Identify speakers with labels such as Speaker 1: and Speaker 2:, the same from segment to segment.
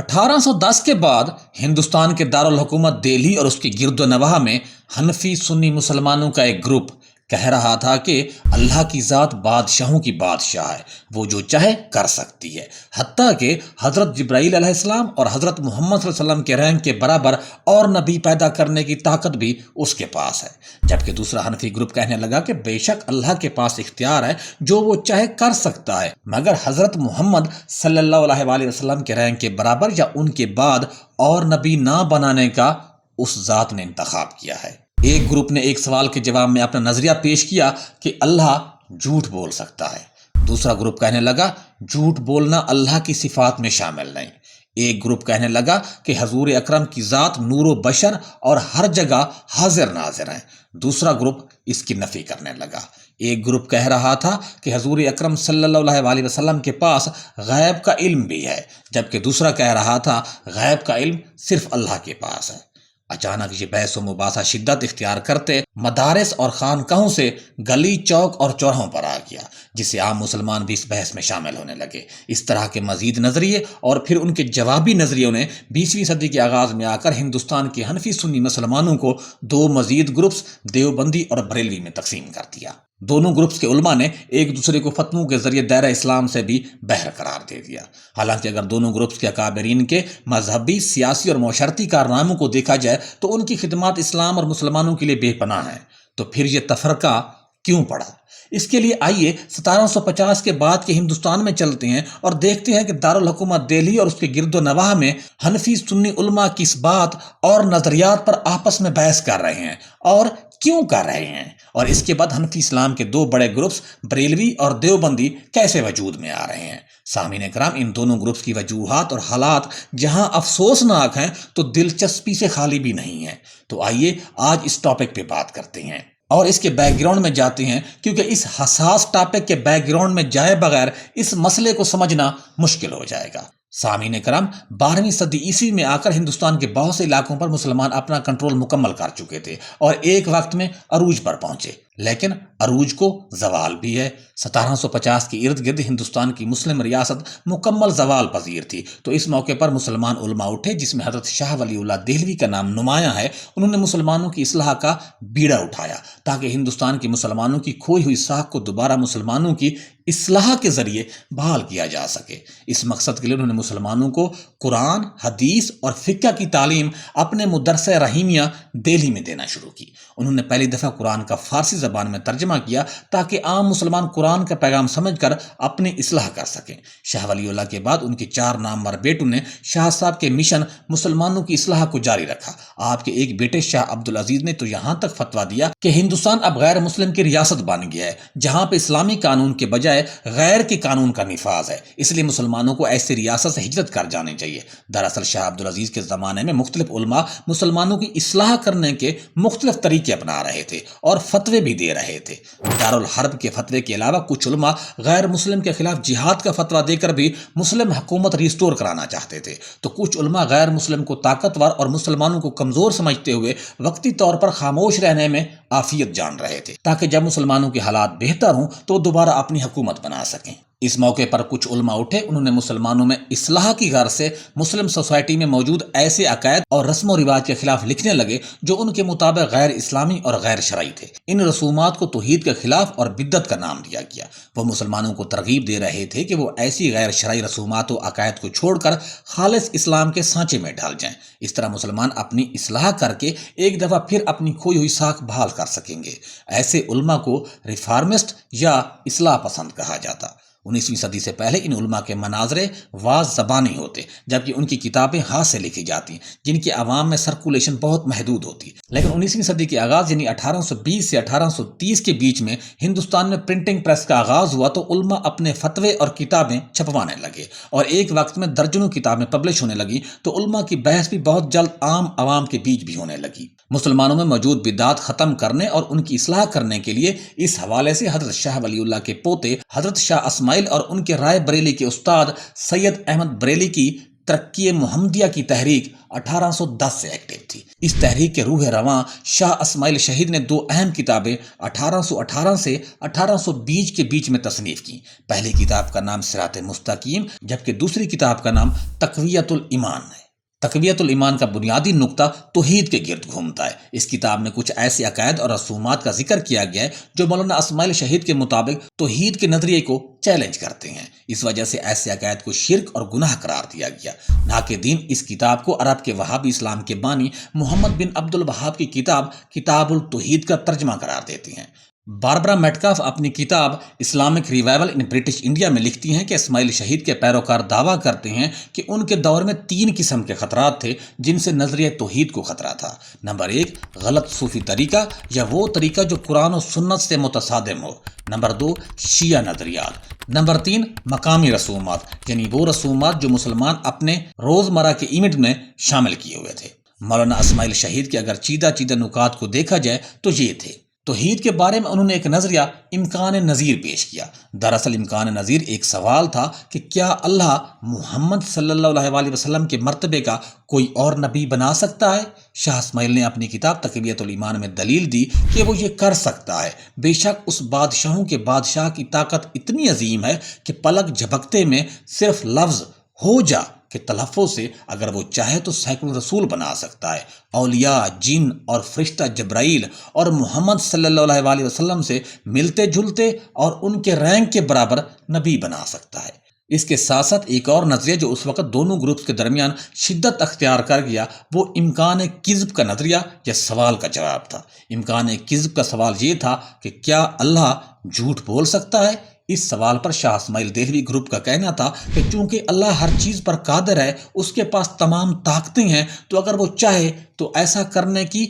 Speaker 1: 1810 کے بعد ہندوستان کے دارالحکومت دہلی اور اس کے گرد و نواح میں حنفی سنی مسلمانوں کا ایک گروپ کہہ رہا تھا کہ اللہ کی ذات بادشاہوں کی بادشاہ ہے، وہ جو چاہے کر سکتی ہے، حتیٰ کہ حضرت جبرائیل علیہ السلام اور حضرت محمد صلی اللہ علیہ وسلم کے رینک کے برابر اور نبی پیدا کرنے کی طاقت بھی اس کے پاس ہے۔ جبکہ دوسرا حنفی گروپ کہنے لگا کہ بے شک اللہ کے پاس اختیار ہے، جو وہ چاہے کر سکتا ہے، مگر حضرت محمد صلی اللہ علیہ وآلہ وسلم کے رینک کے برابر یا ان کے بعد اور نبی نہ بنانے کا اس ذات نے انتخاب کیا ہے۔ ایک گروپ نے ایک سوال کے جواب میں اپنا نظریہ پیش کیا کہ اللہ جھوٹ بول سکتا ہے۔ دوسرا گروپ کہنے لگا جھوٹ بولنا اللہ کی صفات میں شامل نہیں۔ ایک گروپ کہنے لگا کہ حضور اکرم کی ذات نور و بشر اور ہر جگہ حاضر ناظر ہے۔ دوسرا گروپ اس کی نفی کرنے لگا۔ ایک گروپ کہہ رہا تھا کہ حضور اکرم صلی اللہ علیہ وآلہ وسلم کے پاس غیب کا علم بھی ہے، جبکہ دوسرا کہہ رہا تھا غیب کا علم صرف اللہ کے پاس ہے۔ اچانک یہ بحث و مباحثہ شدت اختیار کرتے مدارس اور خانقاہوں سے گلی چوک اور چوراہوں پر آ گیا، جس سے عام مسلمان بھی اس بحث میں شامل ہونے لگے۔ اس طرح کے مزید نظریے اور پھر ان کے جوابی نظریوں نے 20ویں صدی کے آغاز میں آ کر ہندوستان کے حنفی سنی مسلمانوں کو دو مزید گروپس دیوبندی اور بریلوی میں تقسیم کر دیا۔ دونوں گروپس کے علماء نے ایک دوسرے کو فتووں کے ذریعے دائرہ اسلام سے بھی بہر قرار دے دیا۔ حالانکہ اگر دونوں گروپس کے اکابرین کے مذہبی، سیاسی اور معاشرتی کارناموں کو دیکھا جائے تو ان کی خدمات اسلام اور مسلمانوں کے لیے بے پناہ ہیں، تو پھر یہ تفرقہ کیوں پڑا؟ اس کے لیے آئیے 1750 کے بعد کے ہندوستان میں چلتے ہیں اور دیکھتے ہیں کہ دارالحکومت دہلی اور اس کے گرد و نواح میں حنفی سنی علماء کس بات اور نظریات پر آپس میں بحث کر رہے ہیں اور کیوں کر رہے ہیں، اور اس کے بعد حنفی اسلام کے دو بڑے گروپس بریلوی اور دیوبندی کیسے وجود میں آ رہے ہیں۔ سامعین کرام، ان دونوں گروپس کی وجوہات اور حالات جہاں افسوسناک ہیں تو دلچسپی سے خالی بھی نہیں ہیں۔ تو آئیے آج اس ٹاپک پہ بات کرتے ہیں اور اس کے بیک گراؤنڈ میں جاتے ہیں، کیونکہ اس حساس ٹاپک کے بیک گراؤنڈ میں جائے بغیر اس مسئلے کو سمجھنا مشکل ہو جائے گا۔ سامعین کرام، 12ویں صدی عیسوی میں آ کر ہندوستان کے بہت سے علاقوں پر مسلمان اپنا کنٹرول مکمل کر چکے تھے اور ایک وقت میں عروج پر پہنچے، لیکن عروج کو زوال بھی ہے۔ 1750 کے ارد گرد ہندوستان کی مسلم ریاست مکمل زوال پذیر تھی، تو اس موقع پر مسلمان علماء اٹھے، جس میں حضرت شاہ ولی اللہ دہلوی کا نام نمایاں ہے۔ انہوں نے مسلمانوں کی اصلاح کا بیڑا اٹھایا تاکہ ہندوستان کے مسلمانوں کی کھوئی ہوئی ساکھ کو دوبارہ مسلمانوں کی اصلاح کے ذریعے بحال کیا جا سکے۔ اس مقصد کے لیے انہوں نے مسلمانوں کو قرآن، حدیث اور فقہ کی تعلیم اپنے مدرسہ رحیمیہ دہلی میں دینا شروع کی۔ انہوں نے پہلی دفعہ قرآن کا فارسی زبان میں ترجمہ کیا تاکہ عام مسلمان قرآن کا پیغام سمجھ کر اپنی اصلاح کر سکیں۔ شاہ ولی اللہ کے بعد ان کے 4 نامور بیٹوں نے شاہ صاحب کے مشن مسلمانوں کی اصلاح کو جاری رکھا۔ آپ کے ایک بیٹے شاہ عبدالعزیز نے تو یہاں تک فتویٰ دیا کہ ہندوستان اب غیر مسلم کی ریاست بن گیا ہے، جہاں پہ اسلامی قانون کے بجائے غیر کے قانون کا نفاذ ہے، اس لیے مسلمانوں کو ایسی ریاست سے ہجرت کر جانے چاہیے۔ دراصل شاہ عبدالعزیز کے زمانے میں مختلف علماء مسلمانوں کی اصلاح کرنے کے مختلف طریقے اپنا رہے تھے اور فتوے بھی دے رہے تھے۔ دارالحرب کے فتوے کے علاوہ کچھ علماء غیر مسلم کے خلاف جہاد کا فتویٰ دے کر بھی مسلم حکومت ریسٹور کرانا چاہتے تھے، تو کچھ علماء غیر مسلم کو طاقتور اور مسلمانوں کو کمزور سمجھتے ہوئے وقتی طور پر خاموش رہنے میں عافیت جان رہے تھے تاکہ جب مسلمانوں کے حالات بہتر ہوں تو دوبارہ اپنی حکومت بنا سکیں۔ اس موقع پر کچھ علماء اٹھے، انہوں نے مسلمانوں میں اصلاح کی غرض سے مسلم سوسائٹی میں موجود ایسے عقائد اور رسم و رواج کے خلاف لکھنے لگے جو ان کے مطابق غیر اسلامی اور غیر شرعی تھے۔ ان رسومات کو توحید کے خلاف اور بدعت کا نام دیا گیا۔ وہ مسلمانوں کو ترغیب دے رہے تھے کہ وہ ایسی غیر شرعی رسومات و عقائد کو چھوڑ کر خالص اسلام کے سانچے میں ڈھال جائیں۔ اس طرح مسلمان اپنی اصلاح کر کے ایک دفعہ پھر اپنی کھوئی ہوئی ساکھ بحال کر سکیں گے۔ ایسے علماء کو ریفارمسٹ یا اصلاح پسند کہا جاتا۔ 19ویں صدی سے پہلے ان علماء کے مناظرے واض زبانی ہوتے، جبکہ ان کی کتابیں ہاتھ سے لکھی جاتی جن کی عوام میں سرکولیشن بہت محدود ہوتی۔ لیکن 19ویں صدی کے آغاز یعنی 1820 سے 1830 کے بیچ میں ہندوستان میں پرنٹنگ پریس کا آغاز ہوا تو علماء اپنے فتوے اور کتابیں چھپوانے لگے اور ایک وقت میں درجنوں کتابیں پبلش ہونے لگی، تو علماء کی بحث بھی بہت جلد عام عوام کے بیچ بھی ہونے لگی۔ مسلمانوں میں موجود بدعات ختم کرنے اور ان کی اصلاح کرنے کے لیے اس حوالے سے حضرت شاہ ولی اللہ کے پوتے حضرت شاہ اسماعیل اور ان کے رائے بریلی کے استاد سید احمد بریلی کی ترقی محمدیہ کی تحریک 1810 سے ایکٹیو تھی۔ اس تحریک کے روح رواں شاہ اسماعیل شہید نے 2 اہم کتابیں 1818 سے 1820 کے بیچ میں تصنیف کی۔ پہلی کتاب کا نام صراط مستقیم جبکہ دوسری کتاب کا نام تقویۃ الایمان ہے۔ تقویۃ الایمان کا بنیادی نقطہ توحید کے گرد گھومتا ہے۔ اس کتاب میں کچھ ایسے عقائد اور رسومات کا ذکر کیا گیا ہے جو مولانا اسماعیل شہید کے مطابق توحید کے نظریے کو چیلنج کرتے ہیں۔ اس وجہ سے ایسے عقائد کو شرک اور گناہ قرار دیا گیا۔ ناقدین اس کتاب کو عرب کے وہابی اسلام کے بانی محمد بن عبد الوہاب کی کتاب التوحید کا ترجمہ قرار دیتے ہیں۔ باربرا میٹکاف اپنی کتاب اسلامک ریوائول ان برٹش انڈیا میں لکھتی ہیں کہ اسماعیل شہید کے پیروکار دعویٰ کرتے ہیں کہ ان کے دور میں 3 قسم کے خطرات تھے جن سے نظریہ توحید کو خطرہ تھا۔ نمبر 1 غلط صوفی طریقہ یا وہ طریقہ جو قرآن و سنت سے متصادم ہو۔ نمبر 2 شیعہ نظریات۔ نمبر 3 مقامی رسومات یعنی وہ رسومات جو مسلمان اپنے روزمرہ کے ایونٹ میں شامل کیے ہوئے تھے۔ مولانا اسماعیل شہید کے اگر چیدہ نکات کو دیکھا جائے تو یہ تھے۔ توحید کے بارے میں انہوں نے ایک نظریہ امکان نظیر پیش کیا۔ دراصل امکان نظیر ایک سوال تھا کہ کیا اللہ محمد صلی اللہ علیہ وسلم کے مرتبے کا کوئی اور نبی بنا سکتا ہے؟ شاہ اسماعیل نے اپنی کتاب تقویۃ الایمان میں دلیل دی کہ وہ یہ کر سکتا ہے۔ بے شک اس بادشاہوں کے بادشاہ کی طاقت اتنی عظیم ہے کہ پلک جھپکتے میں صرف لفظ ہو جا کے تلفظ سے اگر وہ چاہے تو سینکڑوں رسول بنا سکتا ہے۔ اولیاء، جن اور فرشتہ جبرائیل اور محمد صلی اللہ علیہ وسلم سے ملتے جلتے اور ان کے رینک کے برابر نبی بنا سکتا ہے۔ اس کے ساتھ ساتھ ایک اور نظریہ جو اس وقت دونوں گروپس کے درمیان شدت اختیار کر گیا وہ امکان کذب کا نظریہ یا سوال کا جواب تھا۔ امکان کذب کا سوال یہ تھا کہ کیا اللہ جھوٹ بول سکتا ہے؟ اس سوال پر شاہ اسماعیل دہلوی گروپ کا کہنا تھا کہ چونکہ اللہ ہر چیز پر قادر ہے، اس کے پاس تمام طاقتیں ہیں، تو اگر وہ چاہے تو ایسا کرنے کی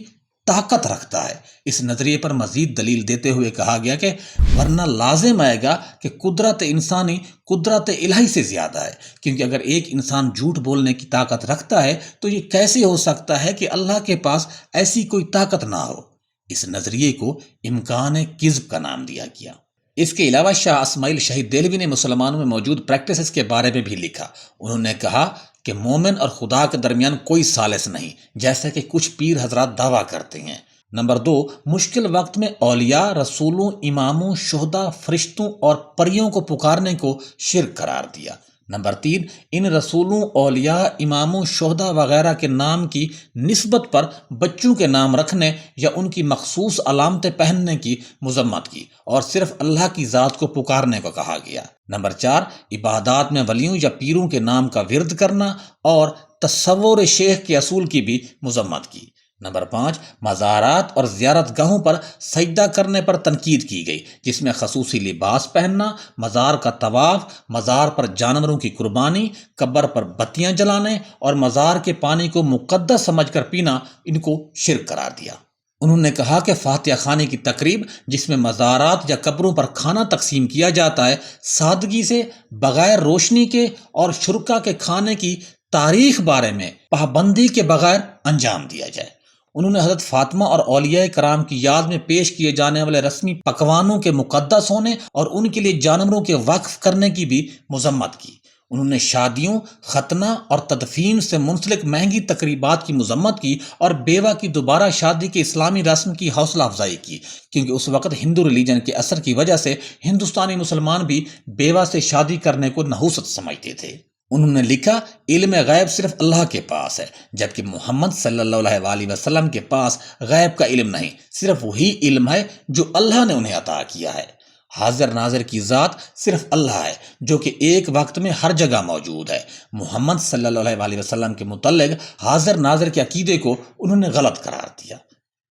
Speaker 1: طاقت رکھتا ہے۔ اس نظریے پر مزید دلیل دیتے ہوئے کہا گیا کہ ورنہ لازم آئے گا کہ قدرت انسانی قدرت الہی سے زیادہ ہے، کیونکہ اگر ایک انسان جھوٹ بولنے کی طاقت رکھتا ہے تو یہ کیسے ہو سکتا ہے کہ اللہ کے پاس ایسی کوئی طاقت نہ ہو۔ اس نظریے کو امکان کذب کا نام دیا گیا۔ اس کے علاوہ شاہ اسماعیل شہید دہلوی نے مسلمانوں میں موجود پریکٹسز کے بارے میں بھی لکھا۔ انہوں نے کہا کہ مومن اور خدا کے درمیان کوئی ثالث نہیں، جیسا کہ کچھ پیر حضرات دعویٰ کرتے ہیں۔ نمبر 2 مشکل وقت میں اولیاء، رسولوں، اماموں، شہداء، فرشتوں اور پریوں کو پکارنے کو شرک قرار دیا۔ نمبر 3 ان رسولوں، اولیاء، اماموں، شہداء وغیرہ کے نام کی نسبت پر بچوں کے نام رکھنے یا ان کی مخصوص علامتیں پہننے کی مذمت کی اور صرف اللہ کی ذات کو پکارنے کو کہا گیا۔ نمبر 4 عبادات میں ولیوں یا پیروں کے نام کا ورد کرنا اور تصور شیخ کے اصول کی بھی مذمت کی۔ نمبر 5 مزارات اور زیارت گاہوں پر سجدہ کرنے پر تنقید کی گئی، جس میں خصوصی لباس پہننا، مزار کا طواف، مزار پر جانوروں کی قربانی، قبر پر بتیاں جلانے اور مزار کے پانی کو مقدس سمجھ کر پینا ان کو شرک قرار دیا۔ انہوں نے کہا کہ فاتحہ خوانی کی تقریب جس میں مزارات یا قبروں پر کھانا تقسیم کیا جاتا ہے، سادگی سے بغیر روشنی کے اور شرکا کے کھانے کی تاریخ بارے میں پابندی کے بغیر انجام دیا جائے۔ انہوں نے حضرت فاطمہ اور اولیاء کرام کی یاد میں پیش کیے جانے والے رسمی پکوانوں کے مقدس ہونے اور ان کے لیے جانوروں کے وقف کرنے کی بھی مذمت کی۔ انہوں نے شادیوں، ختنہ اور تدفین سے منسلک مہنگی تقریبات کی مذمت کی اور بیوہ کی دوبارہ شادی کے اسلامی رسم کی حوصلہ افزائی کی، کیونکہ اس وقت ہندو ریلیجن کے اثر کی وجہ سے ہندوستانی مسلمان بھی بیوہ سے شادی کرنے کو نحوست سمجھتے تھے۔ انہوں نے لکھا علم غیب صرف اللہ کے پاس ہے، جبکہ محمد صلی اللہ علیہ وسلم کے پاس غیب کا علم نہیں، صرف وہی علم ہے جو اللہ نے انہیں عطا کیا ہے۔ حاضر ناظر کی ذات صرف اللہ ہے جو کہ ایک وقت میں ہر جگہ موجود ہے۔ محمد صلی اللہ علیہ وسلم کے متعلق حاضر ناظر کے عقیدے کو انہوں نے غلط قرار دیا۔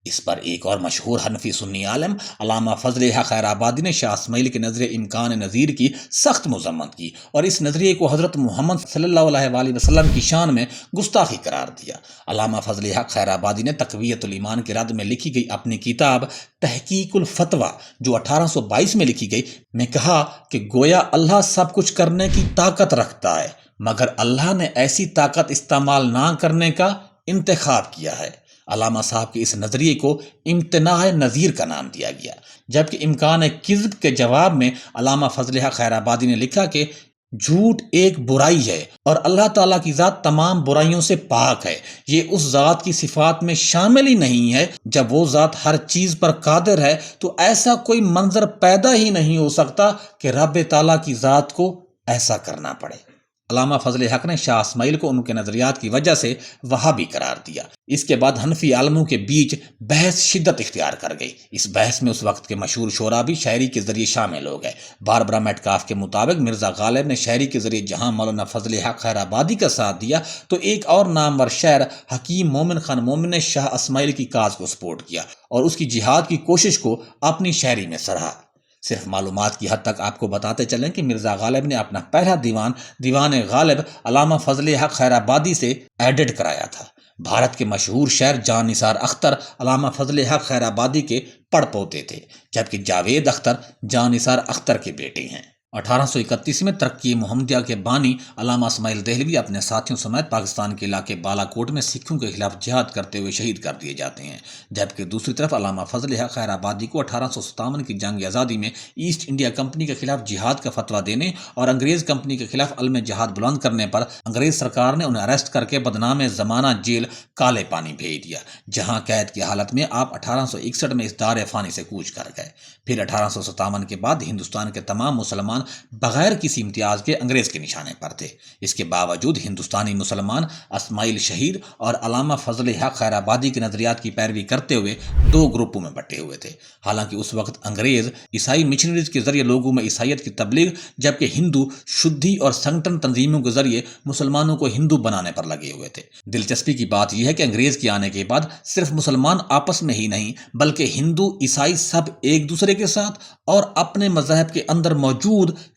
Speaker 1: اس پر ایک اور مشہور حنفی سنی عالم علامہ فضل حق خیر آبادی نے شاہ اسماعیل کے نظریہ امکان نظیر کی سخت مذمت کی اور اس نظریے کو حضرت محمد صلی اللہ علیہ وسلم کی شان میں گستاخی قرار دیا۔ علامہ فضل حق خیر آبادی نے تقویۃ الایمان کے رد میں لکھی گئی اپنی کتاب تحقیق الفتویٰ جو 1822 میں لکھی گئی میں کہا کہ گویا اللہ سب کچھ کرنے کی طاقت رکھتا ہے، مگر اللہ نے ایسی طاقت استعمال نہ کرنے کا انتخاب کیا ہے۔ علامہ صاحب کے اس نظریے کو امتناع نظیر کا نام دیا گیا، جبکہ امکان کذب کے جواب میں علامہ فضل حق خیر آبادی نے لکھا کہ جھوٹ ایک برائی ہے اور اللہ تعالیٰ کی ذات تمام برائیوں سے پاک ہے۔ یہ اس ذات کی صفات میں شامل ہی نہیں ہے۔ جب وہ ذات ہر چیز پر قادر ہے تو ایسا کوئی منظر پیدا ہی نہیں ہو سکتا کہ رب تعالیٰ کی ذات کو ایسا کرنا پڑے۔ علامہ فضل حق نے شاہ اسماعیل کو ان کے نظریات کی وجہ سے وہابی قرار دیا۔ اس کے بعد حنفی عالموں کے بیچ بحث شدت اختیار کر گئی۔ اس بحث میں اس وقت کے مشہور شعراء بھی شاعری کے ذریعے شامل ہو گئے۔ باربرا میٹکاف کے مطابق مرزا غالب نے شاعری کے ذریعے جہاں مولانا فضل حق خیر آبادی کا ساتھ دیا تو ایک اور نامور شاعر حکیم مومن خان مومن نے شاہ اسماعیل کی کاز کو سپورٹ کیا اور اس کی جہاد کی کوشش کو اپنی شاعری میں سراہا۔ صرف معلومات کی حد تک آپ کو بتاتے چلیں کہ مرزا غالب نے اپنا پہلا دیوان غالب علامہ فضل حق خیر آبادی سے ایڈٹ کرایا تھا۔ بھارت کے مشہور شاعر جان نثار اختر علامہ فضل حق خیر آبادی کے پڑ پوتے تھے، جبکہ جاوید اختر جان نثار اختر کے بیٹے ہیں۔ 1831 میں ترقی محمدیہ کے بانی علامہ اسماعیل دہلوی اپنے ساتھیوں سمیت پاکستان کے علاقے بالا کوٹ میں سکھوں کے خلاف جہاد کرتے ہوئے شہید کر دیے جاتے ہیں، جبکہ دوسری طرف علامہ فضل حق خیر آبادی کو 1857 کی جنگ آزادی میں ایسٹ انڈیا کمپنی کے خلاف جہاد کا فتویٰ دینے اور انگریز کمپنی کے خلاف علم جہاد بلند کرنے پر انگریز سرکار نے انہیں اریسٹ کر کے بدنام زمانہ جیل کالے پانی بھیج دیا، جہاں قید کی حالت میں آپ 1861 میں اس دار فانی سے کوچ کر گئے۔ پھر 1857 کے بعد ہندوستان کے تمام مسلمان بغیر کسی امتیاز کے انگریز کے نشانے پر تھے۔ اس کے باوجود ہندوستانی مسلمان اسماعیل شہید اور علامہ فضل حق خیر آبادی کے نظریات کی پیروی کرتے ہوئے دو گروپوں میں بٹے ہوئے تھے۔ حالانکہ اس وقت انگریز عیسائی مشنریز کے ذریعے لوگوں میں عیسائیت کی تبلیغ، جبکہ ہندو شدھی اور سنگٹن تنظیموں کے ذریعے مسلمانوں کو ہندو بنانے پر لگے ہوئے تھے۔ دلچسپی کی بات یہ ہے کہ انگریز کے آنے کے بعد صرف مسلمان آپس میں ہی نہیں بلکہ ہندو عیسائی سب ایک دوسرے کے ساتھ اور اپنے مذہب کے اندر موجود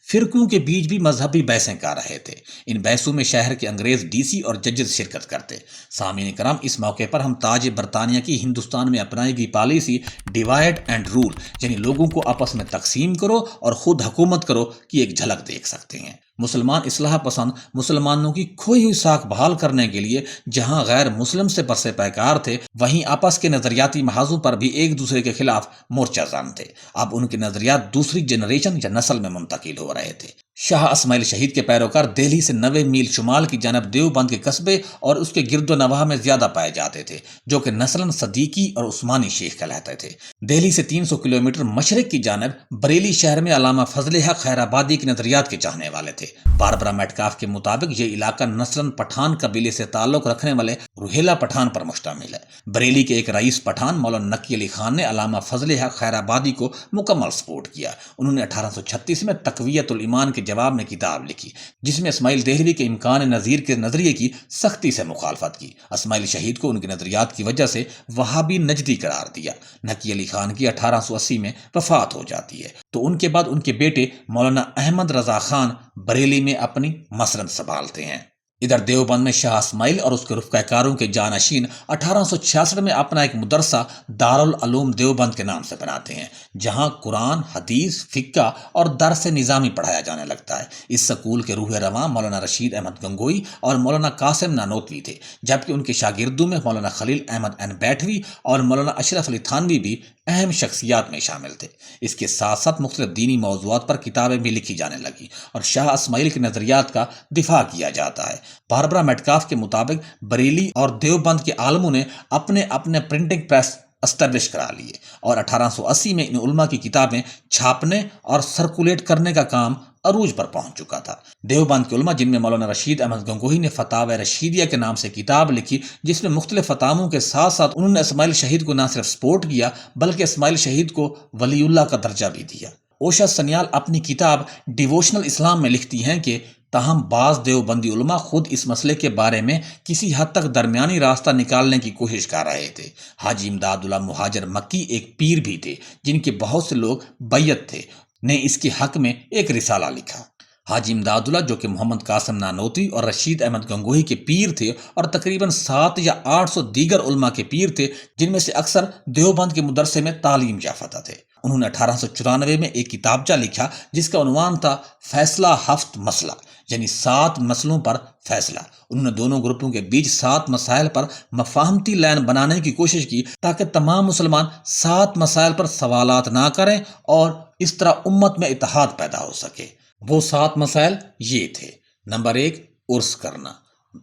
Speaker 1: فرقوں کے بیچ بھی مذہبی بحثیں کر رہے تھے۔ ان بحثوں میں شہر کے انگریز ڈی سی اور ججز شرکت کرتے۔ سامعین کرام، اس موقع پر ہم تاج برطانیہ کی ہندوستان میں اپنائی گئی پالیسی ڈیوائڈ اینڈ رول، یعنی لوگوں کو آپس میں تقسیم کرو اور خود حکومت کرو کی ایک جھلک دیکھ سکتے ہیں۔ مسلمان اصلاح پسند مسلمانوں کی کھوئی ہوئی ساکھ بحال کرنے کے لیے جہاں غیر مسلم سے برسے پیکار تھے، وہیں آپس کے نظریاتی محاذوں پر بھی ایک دوسرے کے خلاف مورچہ زن تھے۔ اب ان کے نظریات دوسری جنریشن یا نسل میں منتقل ہو رہے تھے۔ شاہ اسماعیل شہید کے پیروکار دہلی سے 90 میل شمال کی جانب دیوبند کے قصبے اور اس کے گرد و نواح میں زیادہ پائے جاتے تھے، جو کہ نسلاً صدیقی اور عثمانی شیخ کہلاتے تھے۔ دہلی سے 300 کلومیٹر مشرق کی جانب بریلی شہر میں علامہ فضل حق خیر آبادی کے نظریات کے چاہنے والے تھے۔ باربرا میٹکاف کے مطابق یہ علاقہ نسلاً پٹھان قبیلے سے تعلق رکھنے والے روہیلا پٹھان پر مشتمل ہے۔ بریلی کے ایک رئیس پٹھان مولانا نقی علی خان نے علامہ فضل حق خیر آبادی کو مکمل سپورٹ کیا۔ انہوں نے 1836 میں تقویت الایمان کے جواب میں کتاب لکھی، جس میں اسماعیل دہلوی کے امکان نظیر کے نظریے کی سختی سے مخالفت کی۔ اسماعیل شہید کو ان کے نظریات کی وجہ سے وہابی نجدی قرار دیا۔ نقی علی خان کی 1880 میں وفات ہو جاتی ہے تو ان کے بعد ان کے بیٹے مولانا احمد رضا خان بریلی میں اپنی مسند سنبھالتے ہیں۔ ادھر دیوبند میں شاہ اسماعیل اور اس کے رفقہ کاروں کے جانشین 1866 میں اپنا ایک مدرسہ دارالعلوم دیوبند کے نام سے بناتے ہیں، جہاں قرآن، حدیث، فقہ اور درس نظامی پڑھایا جانے لگتا ہے۔ اس سکول کے روح رواں مولانا رشید احمد گنگوئی اور مولانا قاسم نانوتوی تھے، جبکہ ان کے شاگردوں میں مولانا خلیل احمد این بیٹھوی اور مولانا اشرف علی تھانوی بھی اہم شخصیات میں شامل تھے۔ اس کے ساتھ ساتھ مختلف دینی موضوعات پر کتابیں بھی لکھی جانے لگیں اور شاہ اسماعیل کے نظریات کا دفاع کیا جاتا ہے۔ باربرا میٹکاف کے مطابق بریلی اور دیوبند کے عالموں نے اپنے اپنے پرنٹنگ پریس اسٹیبلش کرا لیے اور 1880 میں ان علماء کی کتابیں چھاپنے اور سرکولیٹ کرنے کا کام عروج پر پہنچ چکا تھا۔ دیوبند کے علماء، جن میں مولانا رشید احمد گنگوہی نے فتاوی رشیدیہ کے نام سے کتاب لکھی، جس میں مختلف فتاووں کے ساتھ ساتھ انہوں نے اسماعیل شہید کو نہ صرف سپورٹ کیا بلکہ اسماعیل شہید کو ولی اللہ کا درجہ بھی دیا۔ اوشا سنیال اپنی کتاب ڈیووشنل اسلام میں لکھتی ہیں کہ تاہم بعض دیوبندی علماء خود اس مسئلے کے بارے میں کسی حد تک درمیانی راستہ نکالنے کی کوشش کر رہے تھے۔ حاجی امداد اللہ مہاجر مکی ایک پیر بھی تھے، جن کے بہت سے لوگ بیعت تھے، نے اس کے حق میں ایک رسالہ لکھا۔ حاجی امداد اللہ، جو کہ محمد قاسم نانوتوی اور رشید احمد گنگوہی کے پیر تھے اور تقریباً 700 یا 800 دیگر علماء کے پیر تھے، جن میں سے اکثر دیوبند کے مدرسے میں تعلیم یافتہ تھے، انہوں نے 1894 میں ایک کتابچہ لکھا جس کا عنوان تھا فیصلہ ہفت مسئلہ، یعنی 7 مسئلوں پر فیصلہ۔ انہوں نے دونوں گروپوں کے بیچ 7 مسائل پر مفاہمتی لائن بنانے کی کوشش کی تاکہ تمام مسلمان 7 مسائل پر سوالات نہ کریں اور اس طرح امت میں اتحاد پیدا ہو سکے۔ وہ 7 مسائل یہ تھے: نمبر 1 عرس کرنا،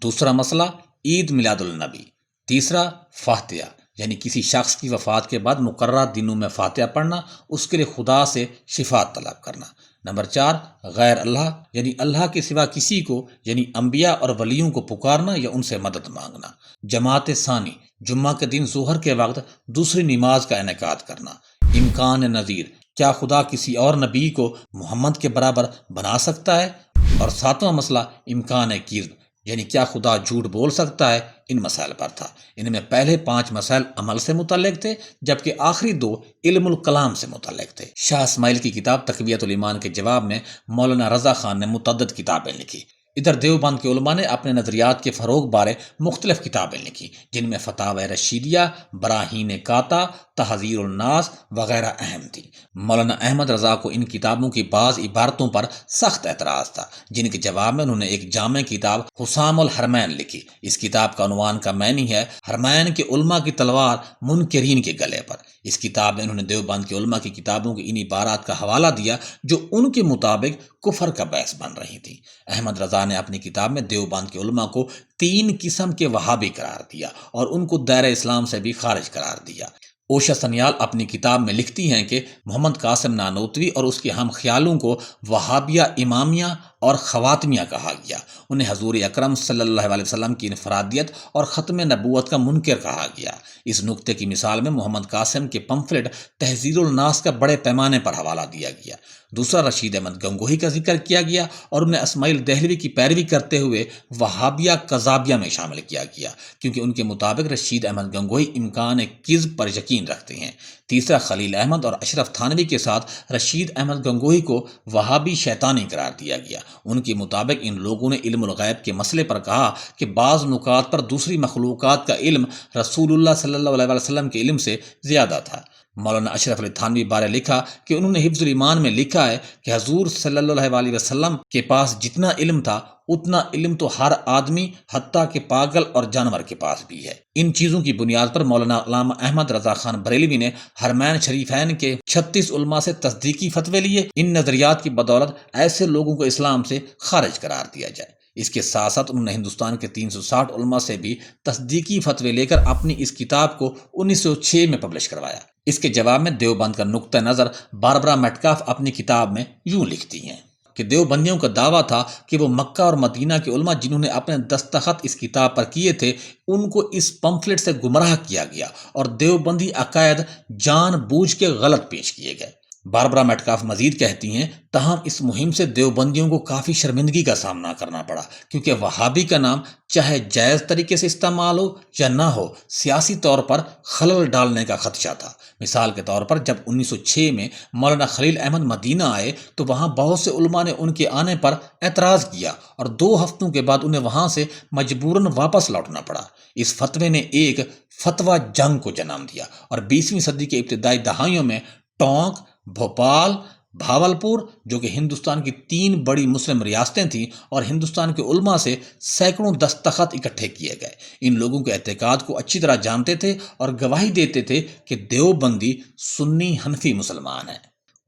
Speaker 1: دوسرا مسئلہ عید میلاد النبی، تیسرا فاتحہ یعنی کسی شخص کی وفات کے بعد مقررہ دنوں میں فاتحہ پڑھنا، اس کے لیے خدا سے شفاعت طلب کرنا، نمبر 4 غیر اللہ یعنی اللہ کے سوا کسی کو یعنی انبیاء اور ولیوں کو پکارنا یا ان سے مدد مانگنا، جماعت ثانی جمعہ کے دن ظہر کے وقت دوسری نماز کا انعقاد کرنا، امکان نظیر کیا خدا کسی اور نبی کو محمد کے برابر بنا سکتا ہے، اور 7واں مسئلہ امکان کذب یعنی کیا خدا جھوٹ بول سکتا ہے، ان مسائل پر تھا۔ ان میں پہلے 5 مسائل عمل سے متعلق تھے، جبکہ آخری 2 علم الکلام سے متعلق تھے۔ شاہ اسماعیل کی کتاب تقویت الایمان کے جواب میں مولانا رضا خان نے متعدد کتابیں لکھی۔ ادھر دیوبند کے علماء نے اپنے نظریات کے فروغ بارے مختلف کتابیں لکھی، جن میں فتاوی رشیدیہ، براہین قاطع، تحذیر الناس وغیرہ اہم تھیں۔ مولانا احمد رضا کو ان کتابوں کی بعض عبارتوں پر سخت اعتراض تھا، جن کے جواب میں انہوں نے ایک جامع کتاب حسام الحرمین لکھی۔ اس کتاب کا عنوان کا معنی ہے حرمین کے علماء کی تلوار منکرین کے گلے پر۔ اس کتاب میں انہوں نے دیوبند کے علماء کی کتابوں کی ان عبارات کا حوالہ دیا جو ان کے مطابق کفر کا باعث بن رہی تھی۔ احمد رضا نے اپنی کتاب میں دیوبند کے علماء کو 3 قسم کے وہابی قرار دیا اور ان کو دائرہ اسلام سے بھی خارج قرار دیا۔ اوشا سنیال اپنی کتاب میں لکھتی ہیں کہ محمد قاسم نانوتوی اور اس کے ہم خیالوں کو وہابیہ امامیہ اور خواتمیہ کہا گیا۔ انہیں حضور اکرم صلی اللہ علیہ وسلم کی انفرادیت اور ختم نبوت کا منکر کہا گیا۔ اس نکتے کی مثال میں محمد قاسم کے پمفلٹ تحذیر الناس کا بڑے پیمانے پر حوالہ دیا گیا۔ دوسرا رشید احمد گنگوہی کا ذکر کیا گیا اور انہیں اسماعیل دہلوی کی پیروی کرتے ہوئے وہابیہ قذابیہ میں شامل کیا گیا، کیونکہ ان کے مطابق رشید احمد گنگوہی امکان کذب پر یقین رکھتے ہیں۔ تیسرا خلیل احمد اور اشرف تھانوی کے ساتھ رشید احمد گنگوہی کو وہابی شیطانی قرار دیا گیا۔ ان کے مطابق ان لوگوں نے علم الغیب کے مسئلے پر کہا کہ بعض نکات پر دوسری مخلوقات کا علم رسول اللہ صلی اللہ علیہ وسلم کے علم سے زیادہ تھا۔ مولانا اشرف علی تھانوی بارے لکھا کہ انہوں نے حفظ الایمان میں لکھا ہے کہ حضور صلی اللہ علیہ وسلم کے پاس جتنا علم تھا اتنا علم تو ہر آدمی حتیٰ کہ پاگل اور جانور کے پاس بھی ہے۔ ان چیزوں کی بنیاد پر مولانا علامہ احمد رضا خان بریلوی نے حرمین شریفین کے 36 علماء سے تصدیقی فتوے لیے۔ ان نظریات کی بدولت ایسے لوگوں کو اسلام سے خارج قرار دیا جائے۔ اس کے ساتھ ساتھ انہوں نے ہندوستان کے 360 علماء سے بھی تصدیقی فتوے لے کر اپنی اس کتاب کو 1906 میں پبلش کروایا۔ اس کے جواب میں دیوبند کا نقطہ نظر باربرا میٹکاف اپنی کتاب میں یوں لکھتی ہیں کہ دیوبندیوں کا دعویٰ تھا کہ وہ مکہ اور مدینہ کے علماء جنہوں نے اپنے دستخط اس کتاب پر کیے تھے ان کو اس پمفلٹ سے گمراہ کیا گیا اور دیوبندی عقائد جان بوجھ کے غلط پیش کیے گئے۔ باربرا میٹکاف مزید کہتی ہیں تاہم اس مہم سے دیوبندیوں کو کافی شرمندگی کا سامنا کرنا پڑا، کیونکہ وہابی کا نام چاہے جائز طریقے سے استعمال ہو یا نہ ہو سیاسی طور پر خلل ڈالنے کا خدشہ تھا۔ مثال کے طور پر جب 1906 میں مولانا خلیل احمد مدینہ آئے تو وہاں بہت سے علماء نے ان کے آنے پر اعتراض کیا اور 2 ہفتوں کے بعد انہیں وہاں سے مجبوراً واپس لوٹنا پڑا۔ اس فتوے نے ایک فتویٰ جنگ کو جنم دیا اور 20ویں صدی کے ابتدائی دہائیوں میں ٹونک، بھوپال، بھاولپور جو کہ ہندوستان کی 3 بڑی مسلم ریاستیں تھیں اور ہندوستان کے علماء سے سینکڑوں دستخط اکٹھے کیے گئے۔ ان لوگوں کے اعتقاد کو اچھی طرح جانتے تھے اور گواہی دیتے تھے کہ دیوبندی سنی حنفی مسلمان ہیں۔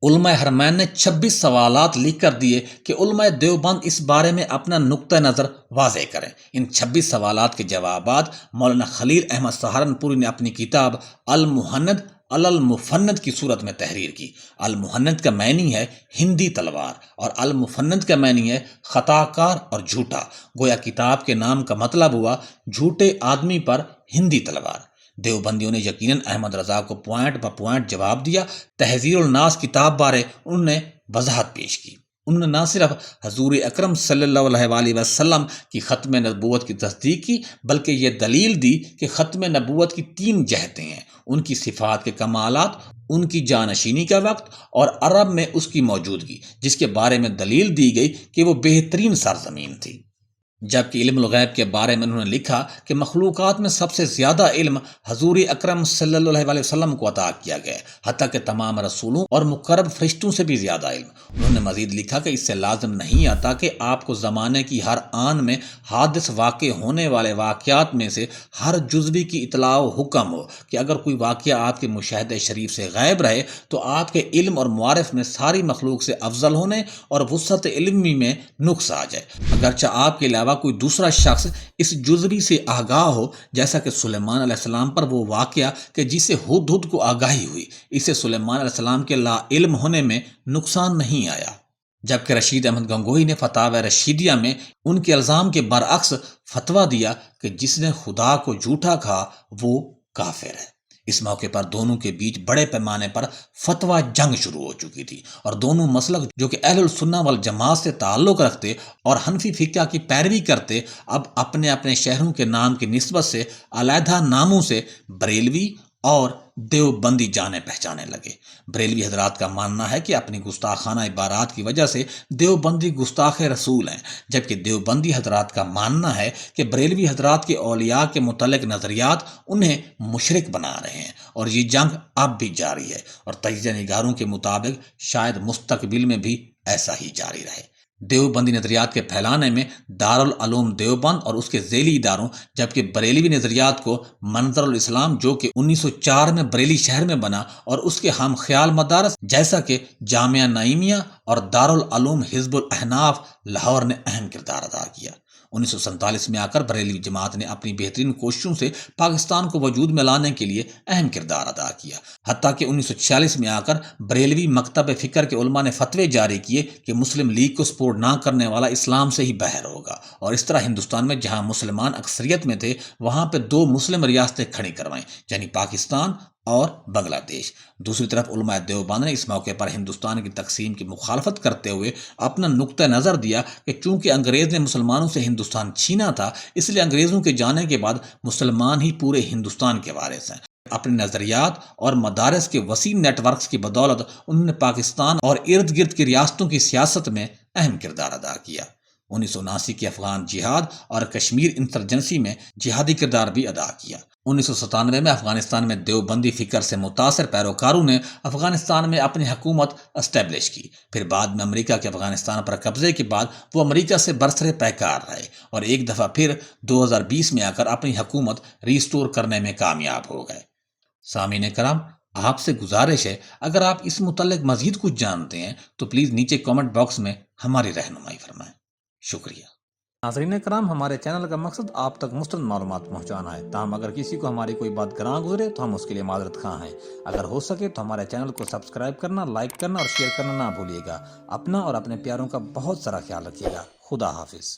Speaker 1: علماء حرمین نے 26 سوالات لکھ کر دیے کہ علماء دیوبند اس بارے میں اپنا نقطہ نظر واضح کریں۔ ان 26 سوالات کے جوابات مولانا خلیل احمد سہارنپوری نے اپنی کتاب المحند علی المفند کی صورت میں تحریر کی۔ المحند کا معنی ہے ہندی تلوار اور المفند کا معنی ہے خطا کار اور جھوٹا، گویا کتاب کے نام کا مطلب ہوا جھوٹے آدمی پر ہندی تلوار۔ دیوبندیوں نے یقیناً احمد رضا کو پوائنٹ با پوائنٹ جواب دیا۔ تحذیر الناس کتاب بارے انہوں نے وضاحت پیش کی۔ انہوں نے نہ صرف حضور اکرم صلی اللہ علیہ وسلم کی ختم نبوت کی تصدیق کی بلکہ یہ دلیل دی کہ ختم نبوت کی 3 جہتیں ہیں: ان کی صفات کے کمالات، ان کی جانشینی کا وقت اور عرب میں اس کی موجودگی، جس کے بارے میں دلیل دی گئی کہ وہ بہترین سرزمین تھی۔ جبکہ علم الغیب کے بارے میں انہوں نے لکھا کہ مخلوقات میں سب سے زیادہ علم حضور اکرم صلی اللہ علیہ وسلم کو عطا کیا گیا ہے، حتیٰ کہ تمام رسولوں اور مقرب فرشتوں سے بھی زیادہ علم۔ انہوں نے مزید لکھا کہ اس سے لازم نہیں آتا کہ آپ کو زمانے کی ہر آن میں حادث واقع ہونے والے واقعات میں سے ہر جزوی کی اطلاع و حکم ہو کہ اگر کوئی واقعہ آپ کے مشاہدے شریف سے غائب رہے تو آپ کے علم اور معارف میں ساری مخلوق سے افضل ہونے اور وسعت علمی میں نقص آ جائے، اگرچہ آپ کے علاوہ کوئی دوسرا شخص اس جزوی سے آگاہ ہو، جیسا کہ سلیمان علیہ السلام پر وہ واقعہ کہ جسے ہدہد کو آگاہی ہوئی، اسے سلیمان علیہ السلام کے لا علم ہونے میں نقصان نہیں آیا۔ جبکہ رشید احمد گنگوہی نے فتاوی رشیدیہ میں ان کے الزام کے برعکس فتویٰ دیا کہ جس نے خدا کو جھوٹا کہا وہ کافر ہے۔ اس موقع پر دونوں کے بیچ بڑے پیمانے پر فتویٰ جنگ شروع ہو چکی تھی، اور دونوں مسلک جو کہ اہل السنہ والجماعت سے تعلق رکھتے اور حنفی فقہ کی پیروی کرتے، اب اپنے اپنے شہروں کے نام کی نسبت سے علیحدہ ناموں سے بریلوی اور دیوبندی جانے پہچانے لگے۔ بریلوی حضرات کا ماننا ہے کہ اپنی گستاخانہ عبارات کی وجہ سے دیوبندی گستاخ رسول ہیں، جبکہ دیوبندی حضرات کا ماننا ہے کہ بریلوی حضرات کے اولیاء کے متعلق نظریات انہیں مشرک بنا رہے ہیں، اور یہ جنگ اب بھی جاری ہے، اور تجزیہ نگاروں کے مطابق شاید مستقبل میں بھی ایسا ہی جاری رہے۔ دیوبندی نظریات کے پھیلانے میں دارالعلوم دیوبند اور اس کے ذیلی اداروں، جبکہ بریلوی نظریات کو منظر الاسلام جو کہ 1904 میں بریلی شہر میں بنا اور اس کے ہم خیال مدارس جیسا کہ جامعہ نعیمیہ اور دارالعلوم حزب الاحناف لاہور نے اہم کردار ادا کیا۔ 1947 میں آ کر بریلوی جماعت نے اپنی بہترین کوششوں سے پاکستان کو وجود میں لانے کے لیے اہم کردار ادا کیا، حتیٰ کہ 1946 میں آ کر بریلوی مکتب فکر کے علماء نے فتوے جاری کیے کہ مسلم لیگ کو سپورٹ نہ کرنے والا اسلام سے ہی باہر ہوگا، اور اس طرح ہندوستان میں جہاں مسلمان اکثریت میں تھے وہاں پہ 2 مسلم ریاستیں کھڑی کروائیں، یعنی پاکستان اور بنگلہ دیش۔ دوسری طرف علماء دیوبند نے اس موقع پر ہندوستان کی تقسیم کی مخالفت کرتے ہوئے اپنا نقطہ نظر دیا کہ چونکہ انگریز نے مسلمانوں سے ہندوستان چھینا تھا، اس لیے انگریزوں کے جانے کے بعد مسلمان ہی پورے ہندوستان کے وارث ہیں۔ اپنے نظریات اور مدارس کے وسیع نیٹ ورکس کی بدولت انہوں نے پاکستان اور ارد گرد کی ریاستوں کی سیاست میں اہم کردار ادا کیا۔ 1979 کی افغان جہاد اور کشمیر انسرجنسی میں جہادی کردار بھی ادا کیا۔ 1997 میں افغانستان میں دیوبندی فکر سے متاثر پیروکاروں نے افغانستان میں اپنی حکومت اسٹیبلش کی، پھر بعد میں امریکہ کے افغانستان پر قبضے کے بعد وہ امریکہ سے برسر پیکار رہے، اور ایک دفعہ پھر 2020 میں آ کر اپنی حکومت ریسٹور کرنے میں کامیاب ہو گئے۔ سامعین کرام، آپ سے گزارش ہے اگر آپ اس متعلق مزید کچھ جانتے ہیں تو پلیز نیچے کامنٹ باکس میں ہماری رہنمائی فرمائیں۔ شکریہ۔ ناظرین کرام، ہمارے چینل کا مقصد آپ تک مستند معلومات پہنچانا ہے، تاہم اگر کسی کو ہماری کوئی بات گراں گزرے تو ہم اس کے لیے معذرت خواہ ہیں۔ اگر ہو سکے تو ہمارے چینل کو سبسکرائب کرنا، لائک کرنا اور شیئر کرنا نہ بھولیے گا۔ اپنا اور اپنے پیاروں کا بہت سارا خیال رکھیے گا۔ خدا حافظ۔